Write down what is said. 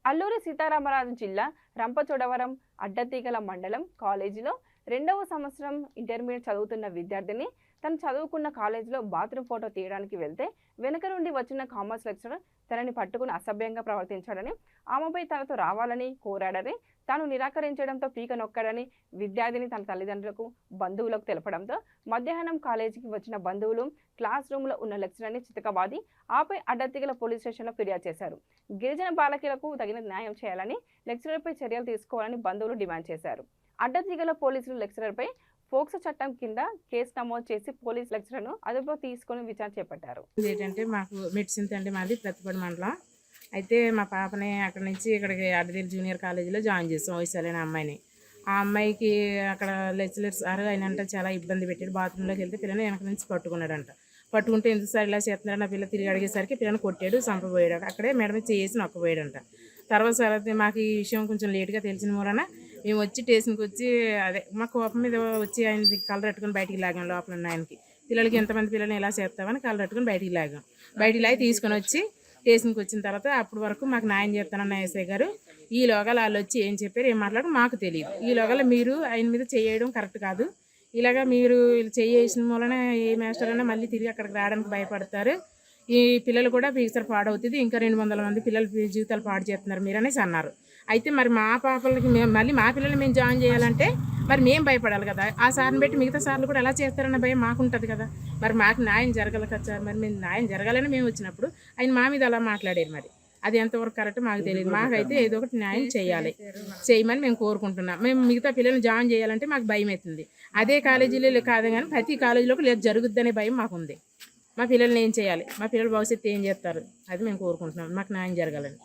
అల్లూరి సీతారామరాజు జిల్లా రంపచోడవరం అడ్డతీగల మండలం కాలేజీలో 2వ సంవత్సరం ఇంటర్మీడియట్ చదువుతున్న విద్యార్థిని తను చదువుకున్న కాలేజీలో బాత్రూమ్ ఫోటో తీయడానికి వెళ్తే వెనుక నుండి వచ్చిన కామర్స్ లెక్చరర్ తనని పట్టుకుని అసభ్యంగా ప్రవర్తించాడని, ఆమెపై తనతో రావాలని కోరాడని, తాను నిరాకరించడంతో పీక నొక్కాడని విద్యార్థిని తన తల్లిదండ్రులకు, బంధువులకు తెలపడంతో మధ్యాహ్నం కాలేజీకి వచ్చిన బంధువులు క్లాస్ రూమ్లో ఉన్న లెక్చరర్ని చితకబాది ఆపై అడ్డతీగల పోలీస్ స్టేషన్లో ఫిర్యాదు చేశారు. గిరిజన బాలకులకు తగిన న్యాయం చేయాలని, లెక్చరర్పై చర్యలు తీసుకోవాలని బంధువులు డిమాండ్ చేశారు. అడ్డతీగల పోలీసులు లెక్చరర్పై పోక్సో చట్టం కింద కేసు నమోదు చేసి పోలీస్ లెక్చరర్ను అదుపులో తీసుకొని విచారణ చేపట్టారు. ఏంటంటే మాకు మెడిసిన్ తండ్రి మాది ప్రతిపడి మండలం. అయితే మా పాపని అక్కడి నుంచి ఇక్కడికి అడ్డతీగల జూనియర్ కాలేజీలో జాయిన్ చేసాం వయసులైన అమ్మాయిని. ఆ అమ్మాయికి అక్కడ లెక్చరర్ సార్ ఆయన చాలా ఇబ్బంది పెట్టాడు. బాత్రూంలోకి వెళ్తే పిల్లని వెనక నుంచి పట్టుకున్నాడంట. పట్టుకుంటే ఎందుకు సార్ ఇలా చేస్తున్నాడు, నా పిల్ల తిరిగి అడిగేసరికి పిల్లని కొట్టాడు, చంపబోయాడు. అక్కడే మేడం చేసి నొక్కబోయాడంట. తర్వాత సార్ మాకు ఈ విషయం కొంచెం లేట్గా తెలిసిన మూలన మేము వచ్చి స్టేషన్కి వచ్చి మా కోపం మీద వచ్చి ఆయన కలర్ పెట్టుకుని బయటికి లాగాం. లోపల ఉన్న ఆయనకి పిల్లలకి ఎంతమంది పిల్లల్ని ఎలా చేస్తామని కలర్ పెట్టుకుని బయటికి లాగి తీసుకొని వచ్చి స్టేషన్కి వచ్చిన తర్వాత అప్పటి వరకు మాకు న్యాయం చేస్తానన్న ఎస్ఐ గారు ఈలోగా వాళ్ళు వచ్చి ఏం చెప్పారు, ఏం మాట్లాడడం మాకు తెలియదు. ఈలోగా మీరు ఆయన మీద చేయడం కరెక్ట్ కాదు, ఇలాగా మీరు చేసిన మూలన ఏ మాస్టర్ అయినా మళ్ళీ తిరిగి అక్కడికి రావడానికి భయపడతారు, ఈ పిల్లలు కూడా ఫ్యూచర్ పాడవుతుంది, ఇంకా 200 మంది పిల్లల జీవితాలు పాడు చేస్తున్నారు మీరు అనేసి అన్నారు. అయితే మరి మా పాపలకి మళ్ళీ మా పిల్లల్ని మేము జాయిన్ చేయాలంటే మరి మేము భయపడాలి కదా. ఆ సార్ని పెట్టి మిగతా సార్లు కూడా ఎలా చేస్తారన్న భయం మాకుంటుంది కదా. మరి మాకు న్యాయం జరగాలి కదా సార్. మరి మేము న్యాయం జరగాలని మేము వచ్చినప్పుడు ఆయన మా మీద అలా మాట్లాడారు. మరి అది ఎంతవరకు కరెక్ట్ మాకు తెలియదు. మాకైతే ఏదో ఒకటి న్యాయం చేయమని మేము కోరుకుంటున్నాం. మేము మిగతా పిల్లల్ని జాయిన్ చేయాలంటే మాకు భయం అవుతుంది. అదే కాలేజీలో కాదు కానీ ప్రతి కాలేజీలోకి లేదు జరుగుద్దనే భయం మాకుంది. మా పిల్లల్ని ఏం చేయాలి, మా పిల్లల భవిష్యత్తు ఏం చేస్తారు, అది మేము కోరుకుంటున్నాం. మాకు న్యాయం జరగాలని.